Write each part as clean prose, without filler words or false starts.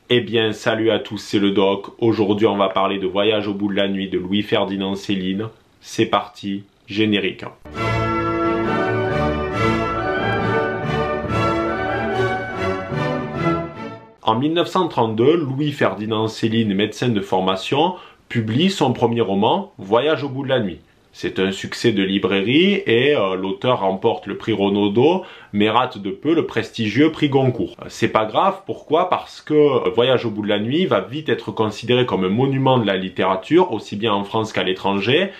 Eh bien, salut à tous, c'est le Doc. Aujourd'hui, on va parler de Voyage au bout de la nuit de Louis-Ferdinand Céline. C'est parti, générique. En 1932, Louis-Ferdinand Céline, médecin de formation, publie son premier roman, Voyage au bout de la nuit. C'est un succès de librairie et l'auteur remporte le prix Renaudot, mais rate de peu le prestigieux prix Goncourt. C'est pas grave, pourquoi? Parce que Voyage au bout de la nuit va vite être considéré comme un monument de la littérature, aussi bien en France qu'à l'étranger,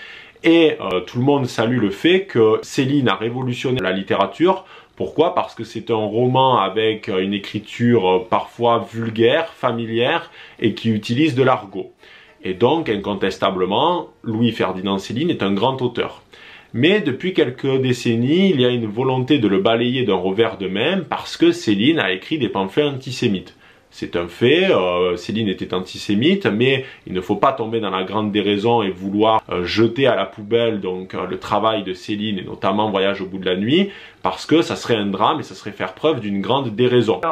et tout le monde salue le fait que Céline a révolutionné la littérature. Pourquoi? Parce que c'est un roman avec une écriture parfois vulgaire, familière, et qui utilise de l'argot. Et donc, incontestablement, Louis-Ferdinand Céline est un grand auteur. Mais depuis quelques décennies, il y a une volonté de le balayer d'un revers de main parce que Céline a écrit des pamphlets antisémites. C'est un fait, Céline était antisémite, mais il ne faut pas tomber dans la grande déraison et vouloir jeter à la poubelle donc le travail de Céline et notamment Voyage au bout de la nuit, parce que ça serait un drame et ça serait faire preuve d'une grande déraison.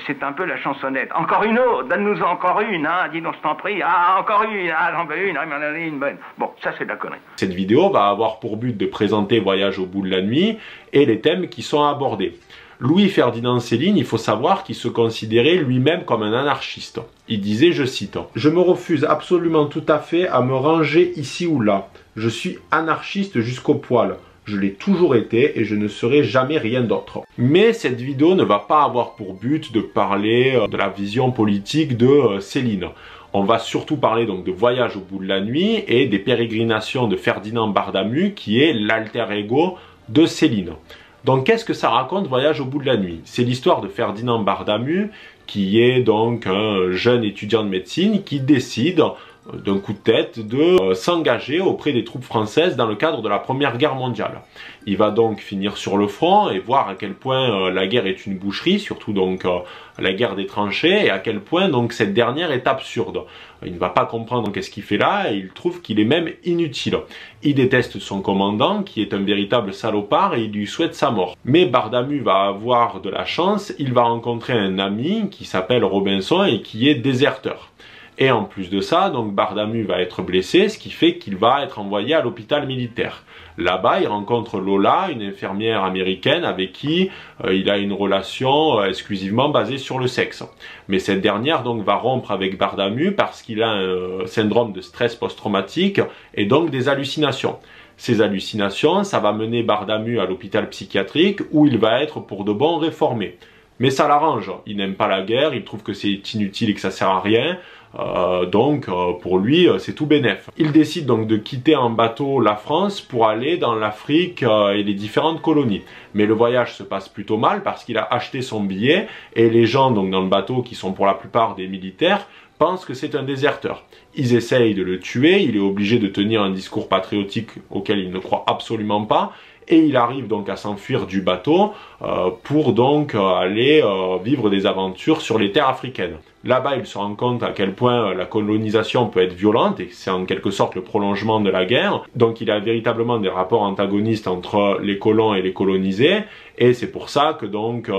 C'est un peu la chansonnette. Encore une autre, donne-nous encore une, hein, dis donc je t'en prie. Ah, encore une, ah, j'en veux une bonne. Bon, ça c'est de la connerie. Cette vidéo va avoir pour but de présenter Voyage au bout de la nuit et les thèmes qui sont abordés. Louis-Ferdinand Céline, il faut savoir qu'il se considérait lui-même comme un anarchiste. Il disait, je cite, « Je me refuse absolument tout à fait à me ranger ici ou là. Je suis anarchiste jusqu'au poil. Je l'ai toujours été et je ne serai jamais rien d'autre. » Mais cette vidéo ne va pas avoir pour but de parler de la vision politique de Céline. On va surtout parler donc de Voyage au bout de la nuit et des pérégrinations de Ferdinand Bardamu, qui est l'alter ego de Céline. Donc qu'est-ce que ça raconte Voyage au bout de la nuit? C'est l'histoire de Ferdinand Bardamu, qui est donc un jeune étudiant de médecine qui décide d'un coup de tête de s'engager auprès des troupes françaises dans le cadre de la Première Guerre mondiale. Il va donc finir sur le front et voir à quel point la guerre est une boucherie, surtout donc la guerre des tranchées, et à quel point donc cette dernière est absurde. Il ne va pas comprendre qu'est-ce qu'il fait là et il trouve qu'il est même inutile. Il déteste son commandant qui est un véritable salopard et il lui souhaite sa mort. Mais Bardamu va avoir de la chance, il va rencontrer un ami qui s'appelle Robinson et qui est déserteur. Et en plus de ça, donc Bardamu va être blessé, ce qui fait qu'il va être envoyé à l'hôpital militaire. Là-bas, il rencontre Lola, une infirmière américaine avec qui il a une relation exclusivement basée sur le sexe. Mais cette dernière donc va rompre avec Bardamu parce qu'il a un syndrome de stress post-traumatique et donc des hallucinations. Ces hallucinations, ça va mener Bardamu à l'hôpital psychiatrique où il va être pour de bon réformé. Mais ça l'arrange, il n'aime pas la guerre, il trouve que c'est inutile et que ça sert à rien. Donc pour lui c'est tout bénef. Il décide donc de quitter en bateau la France pour aller dans l'Afrique et les différentes colonies. Mais le voyage se passe plutôt mal parce qu'il a acheté son billet et les gens donc dans le bateau, qui sont pour la plupart des militaires, pensent que c'est un déserteur. Ils essayent de le tuer, il est obligé de tenir un discours patriotique auquel il ne croit absolument pas. Et il arrive donc à s'enfuir du bateau pour donc aller vivre des aventures sur les terres africaines. Là-bas, il se rend compte à quel point la colonisation peut être violente et c'est en quelque sorte le prolongement de la guerre. Donc il a véritablement des rapports antagonistes entre les colons et les colonisés. Et c'est pour ça que donc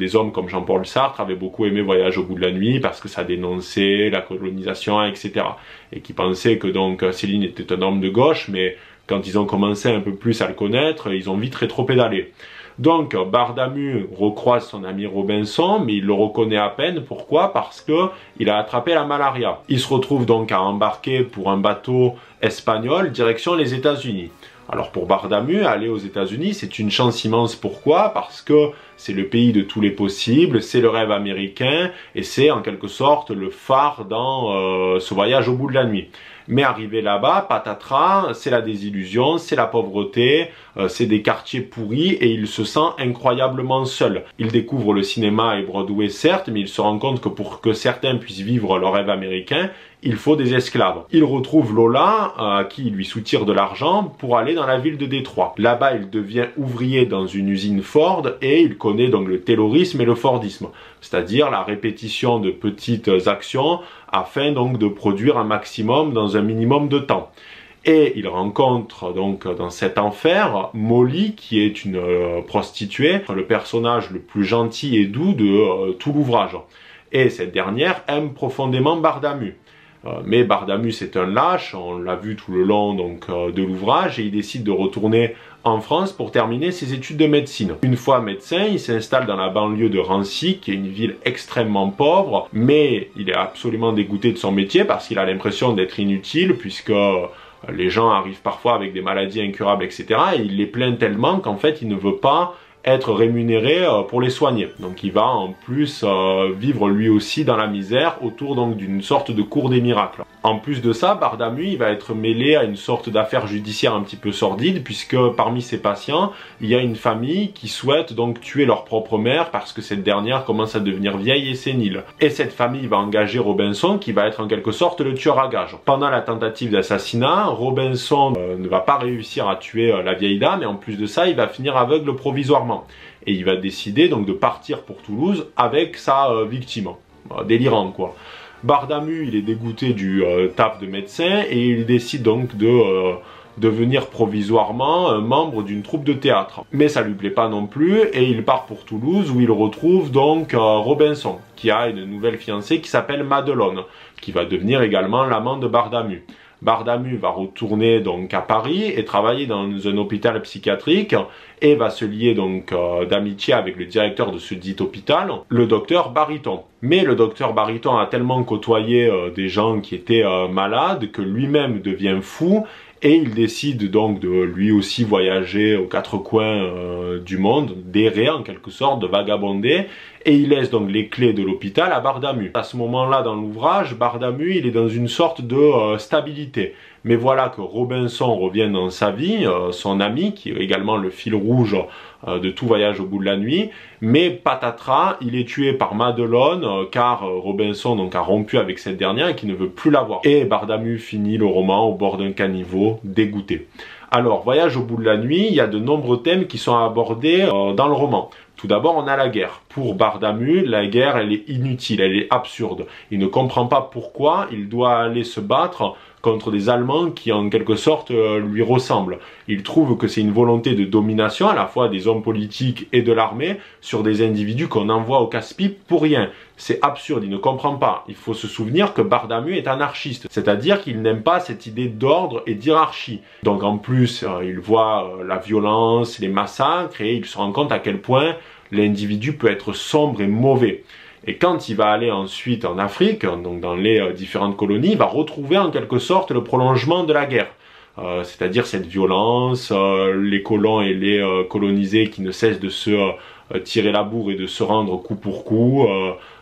des hommes comme Jean-Paul Sartre avaient beaucoup aimé Voyage au bout de la nuit parce que ça dénonçait la colonisation, etc. Et qui pensaient que donc Céline était un homme de gauche, mais quand ils ont commencé un peu plus à le connaître, ils ont vite rétropédalé. Donc Bardamu recroise son ami Robinson, mais il le reconnaît à peine. Pourquoi? Parce que il a attrapé la malaria. Il se retrouve donc à embarquer pour un bateau espagnol direction les États-Unis. Alors pour Bardamu, aller aux États-Unis, c'est une chance immense. Pourquoi? Parce que c'est le pays de tous les possibles, c'est le rêve américain et c'est en quelque sorte le phare dans ce voyage au bout de la nuit. Mais arrivé là-bas, patatras, c'est la désillusion, c'est la pauvreté, c'est des quartiers pourris et il se sent incroyablement seul. Il découvre le cinéma et Broadway certes, mais il se rend compte que pour que certains puissent vivre leur rêve américain, il faut des esclaves. Il retrouve Lola, à qui il lui soutire de l'argent pour aller dans la ville de Détroit. Là-bas, il devient ouvrier dans une usine Ford et il connaît donc le taylorisme et le Fordisme, c'est-à-dire la répétition de petites actions afin donc de produire un maximum dans un minimum de temps. Et il rencontre donc dans cet enfer Molly, qui est une prostituée, le personnage le plus gentil et doux de tout l'ouvrage. et cette dernière aime profondément Bardamu. Mais Bardamu c'est un lâche, on l'a vu tout le long donc, de l'ouvrage, et il décide de retourner en France pour terminer ses études de médecine. Une fois médecin, il s'installe dans la banlieue de Rancy, qui est une ville extrêmement pauvre, mais il est absolument dégoûté de son métier parce qu'il a l'impression d'être inutile, puisque les gens arrivent parfois avec des maladies incurables, etc. Et il les plaint tellement qu'en fait il ne veut pas être rémunéré pour les soigner. Donc il va en plus vivre lui aussi dans la misère autour donc d'une sorte de cour des miracles. En plus de ça, Bardamu il va être mêlé à une sorte d'affaire judiciaire un petit peu sordide, puisque parmi ses patients, il y a une famille qui souhaite donc tuer leur propre mère parce que cette dernière commence à devenir vieille et sénile. Et cette famille va engager Robinson qui va être en quelque sorte le tueur à gages. Pendant la tentative d'assassinat, Robinson ne va pas réussir à tuer la vieille dame, et en plus de ça, il va finir aveugle provisoirement. Et il va décider donc de partir pour Toulouse avec sa victime. Délirant quoi. Bardamu, il est dégoûté du taf de médecin et il décide donc de devenir provisoirement un membre d'une troupe de théâtre. Mais ça lui plaît pas non plus et il part pour Toulouse où il retrouve donc Robinson qui a une nouvelle fiancée qui s'appelle Madelon, qui va devenir également l'amant de Bardamu. Bardamu va retourner donc à Paris et travailler dans un hôpital psychiatrique et va se lier donc d'amitié avec le directeur de ce dit hôpital, le docteur Bariton. Mais le docteur Bariton a tellement côtoyé des gens qui étaient malades que lui-même devient fou et il décide donc de lui aussi voyager aux quatre coins du monde, d'errer en quelque sorte, de vagabonder, et il laisse donc les clés de l'hôpital à Bardamu. À ce moment-là dans l'ouvrage, Bardamu il est dans une sorte de stabilité. Mais voilà que Robinson revient dans sa vie, son ami, qui est également le fil rouge de tout voyage au bout de la nuit, mais patatras, il est tué par Madelon, car Robinson donc a rompu avec cette dernière et qui ne veut plus la voir. Et Bardamu finit le roman au bord d'un caniveau, dégoûté. Alors, voyage au bout de la nuit, il y a de nombreux thèmes qui sont abordés dans le roman. Tout d'abord, on a la guerre. Pour Bardamu, la guerre, elle est inutile, elle est absurde. Il ne comprend pas pourquoi il doit aller se battre contre des Allemands qui, en quelque sorte, lui ressemblent. Il trouve que c'est une volonté de domination, à la fois des hommes politiques et de l'armée, sur des individus qu'on envoie au casse-pipe pour rien. C'est absurde, il ne comprend pas. Il faut se souvenir que Bardamu est anarchiste, c'est-à-dire qu'il n'aime pas cette idée d'ordre et d'hierarchie. Donc en plus, il voit la violence, les massacres, et il se rend compte à quel point l'individu peut être sombre et mauvais. Et quand il va aller ensuite en Afrique, donc dans les différentes colonies, il va retrouver en quelque sorte le prolongement de la guerre. C'est-à-dire cette violence, les colons et les colonisés qui ne cessent de se tirer la bourre et de se rendre coup pour coup.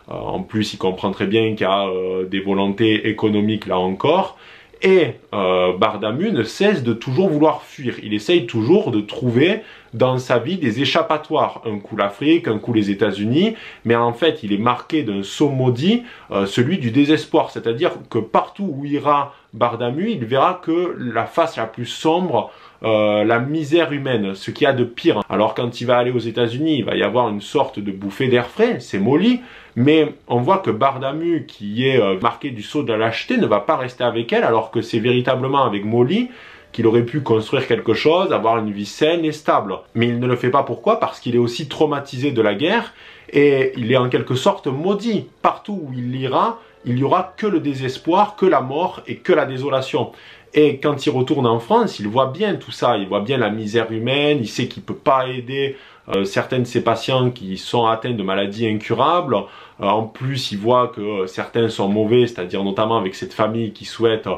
En plus, il comprend très bien qu'il y a des volontés économiques là encore. Et Bardamu ne cesse de toujours vouloir fuir. Il essaye toujours de trouver dans sa vie des échappatoires. Un coup l'Afrique, un coup les États-Unis. Mais en fait, il est marqué d'un sceau maudit, celui du désespoir. C'est-à-dire que partout où ira Bardamu, il verra que la face la plus sombre, la misère humaine, ce qu'il y a de pire. Alors quand il va aller aux États-Unis, il va y avoir une sorte de bouffée d'air frais, c'est Molly, mais on voit que Bardamu, qui est marqué du sceau de la lâcheté, ne va pas rester avec elle, alors que c'est véritablement avec Molly qu'il aurait pu construire quelque chose, avoir une vie saine et stable. Mais il ne le fait pas, pourquoi? Parce qu'il est aussi traumatisé de la guerre, et il est en quelque sorte maudit. Partout où il ira, il n'y aura que le désespoir, que la mort et que la désolation. Et quand il retourne en France, il voit bien tout ça, il voit bien la misère humaine, il sait qu'il ne peut pas aider certains de ses patients qui sont atteints de maladies incurables. En plus, il voit que certains sont mauvais, c'est-à-dire notamment avec cette famille qui souhaite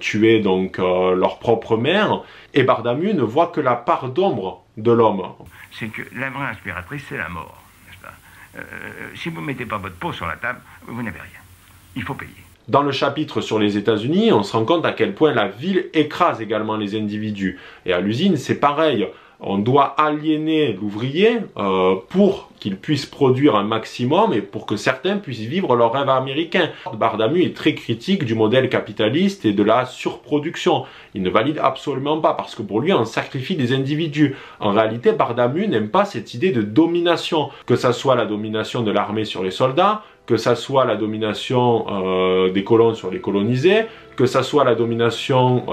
tuer donc leur propre mère. Et Bardamu ne voit que la part d'ombre de l'homme. C'est que la vraie inspiratrice, c'est la mort, n'est-ce pas? Si vous ne mettez pas votre peau sur la table, vous n'avez rien. Il faut payer. Dans le chapitre sur les États-Unis, on se rend compte à quel point la ville écrase également les individus. Et à l'usine, c'est pareil. On doit aliéner l'ouvrier pour qu'il puisse produire un maximum et pour que certains puissent vivre leur rêve américain. Bardamu est très critique du modèle capitaliste et de la surproduction. Il ne valide absolument pas parce que pour lui, on sacrifie des individus. En réalité, Bardamu n'aime pas cette idée de domination, que ça soit la domination de l'armée sur les soldats, que ça soit la domination des colons sur les colonisés, que ça soit la domination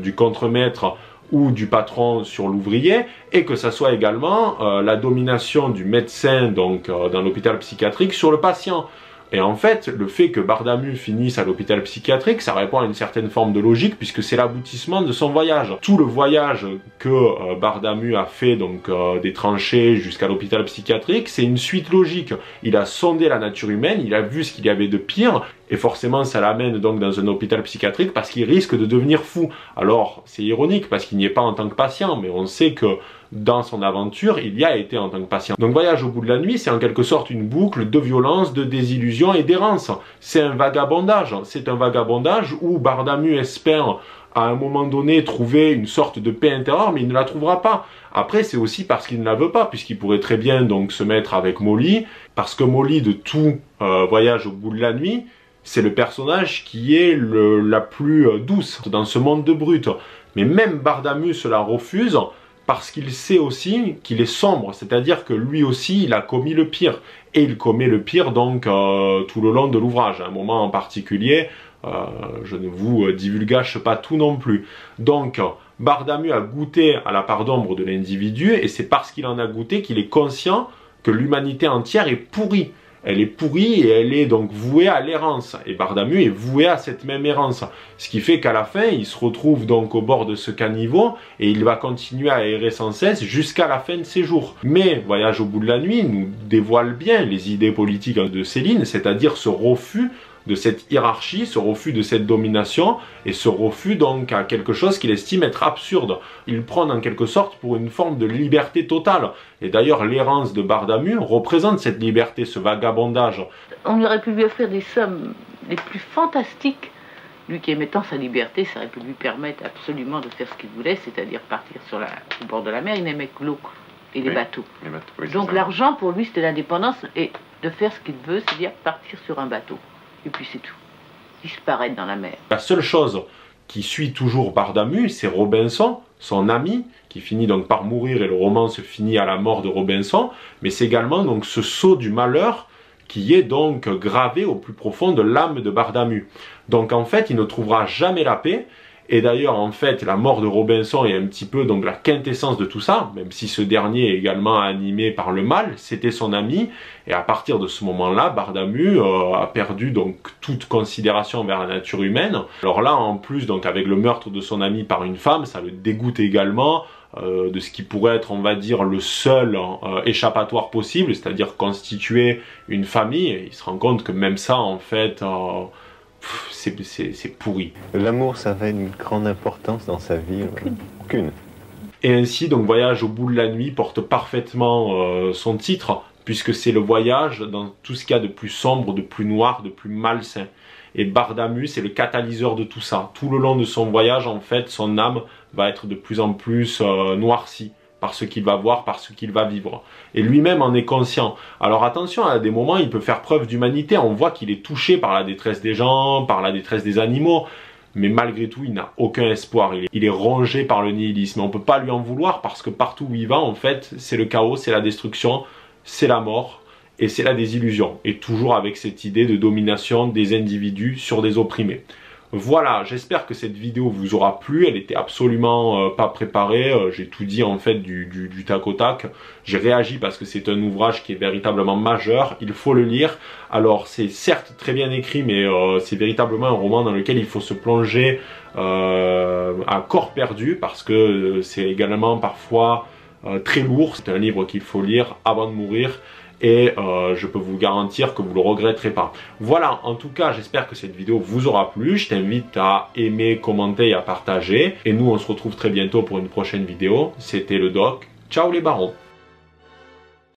du contremaître ou du patron sur l'ouvrier, et que ça soit également la domination du médecin donc dans l'hôpital psychiatrique sur le patient. Et en fait, le fait que Bardamu finisse à l'hôpital psychiatrique, ça répond à une certaine forme de logique puisque c'est l'aboutissement de son voyage. Tout le voyage que Bardamu a fait, donc des tranchées jusqu'à l'hôpital psychiatrique, c'est une suite logique. Il a sondé la nature humaine, il a vu ce qu'il y avait de pire, et forcément ça l'amène donc dans un hôpital psychiatrique parce qu'il risque de devenir fou. Alors, c'est ironique parce qu'il n'y est pas en tant que patient, mais on sait que dans son aventure, il y a été en tant que patient. Donc Voyage au bout de la nuit, c'est en quelque sorte une boucle de violence, de désillusion et d'errance. C'est un vagabondage. C'est un vagabondage où Bardamu espère à un moment donné trouver une sorte de paix intérieure, mais il ne la trouvera pas. Après, c'est aussi parce qu'il ne la veut pas, puisqu'il pourrait très bien donc se mettre avec Molly, parce que Molly de tout Voyage au bout de la nuit, c'est le personnage qui est la plus douce dans ce monde de brutes. Mais même Bardamu se la refuse, parce qu'il sait aussi qu'il est sombre, c'est-à-dire que lui aussi, il a commis le pire. Et il commet le pire donc tout le long de l'ouvrage. À un moment en particulier, je ne vous divulgage pas tout non plus. Donc, Bardamu a goûté à la part d'ombre de l'individu, et c'est parce qu'il en a goûté qu'il est conscient que l'humanité entière est pourrie. Elle est pourrie et elle est donc vouée à l'errance. Et Bardamu est voué à cette même errance. Ce qui fait qu'à la fin, il se retrouve donc au bord de ce caniveau et il va continuer à errer sans cesse jusqu'à la fin de ses jours. Mais Voyage au bout de la nuit nous dévoile bien les idées politiques de Céline, c'est-à-dire ce refus de cette hiérarchie, ce refus de cette domination et ce refus donc à quelque chose qu'il estime être absurde. Il prend en quelque sorte pour une forme de liberté totale. Et d'ailleurs l'errance de Bardamu représente cette liberté, ce vagabondage. On aurait pu lui offrir des sommes les plus fantastiques. Lui qui aimait tant sa liberté, ça aurait pu lui permettre absolument de faire ce qu'il voulait, c'est-à-dire partir au bord de la mer. Il n'aimait que l'eau et les bateaux. Oui, donc l'argent pour lui c'était l'indépendance et de faire ce qu'il veut, c'est-à-dire partir sur un bateau. Et puis c'est tout. Disparaître dans la mer. La seule chose qui suit toujours Bardamu, c'est Robinson, son ami, qui finit donc par mourir et le roman se finit à la mort de Robinson. Mais c'est également donc ce sceau du malheur qui est donc gravé au plus profond de l'âme de Bardamu. Donc en fait, il ne trouvera jamais la paix. Et d'ailleurs, en fait, la mort de Robinson est un petit peu donc la quintessence de tout ça, même si ce dernier est également animé par le mal, c'était son ami, et à partir de ce moment-là, Bardamu a perdu donc toute considération vers la nature humaine. Alors là, en plus, donc avec le meurtre de son ami par une femme, ça le dégoûte également de ce qui pourrait être, on va dire, le seul échappatoire possible, c'est-à-dire constituer une famille, et il se rend compte que même ça, en fait... c'est pourri. L'amour, ça avait une grande importance dans sa vie? Aucune. Et ainsi, donc, Voyage au bout de la nuit porte parfaitement son titre, puisque c'est le voyage dans tout ce qu'il y a de plus sombre, de plus noir, de plus malsain. Et Bardamu, c'est le catalyseur de tout ça. Tout le long de son voyage, en fait, son âme va être de plus en plus noircie par ce qu'il va voir, par ce qu'il va vivre. Et lui-même en est conscient. Alors attention, à des moments, il peut faire preuve d'humanité. On voit qu'il est touché par la détresse des gens, par la détresse des animaux. Mais malgré tout, il n'a aucun espoir. Il est rongé par le nihilisme. On ne peut pas lui en vouloir parce que partout où il va, en fait, c'est le chaos, c'est la destruction, c'est la mort et c'est la désillusion. Et toujours avec cette idée de domination des individus sur des opprimés. Voilà, j'espère que cette vidéo vous aura plu, elle était absolument pas préparée, j'ai tout dit en fait du tac au tac. J'ai réagi parce que c'est un ouvrage qui est véritablement majeur, il faut le lire. Alors c'est certes très bien écrit, mais c'est véritablement un roman dans lequel il faut se plonger à corps perdu, parce que c'est également parfois très lourd. C'est un livre qu'il faut lire avant de mourir. Et je peux vous garantir que vous le regretterez pas. Voilà, en tout cas, j'espère que cette vidéo vous aura plu. Je t'invite à aimer, commenter et à partager. Et nous, on se retrouve très bientôt pour une prochaine vidéo. C'était le Doc. Ciao les barons.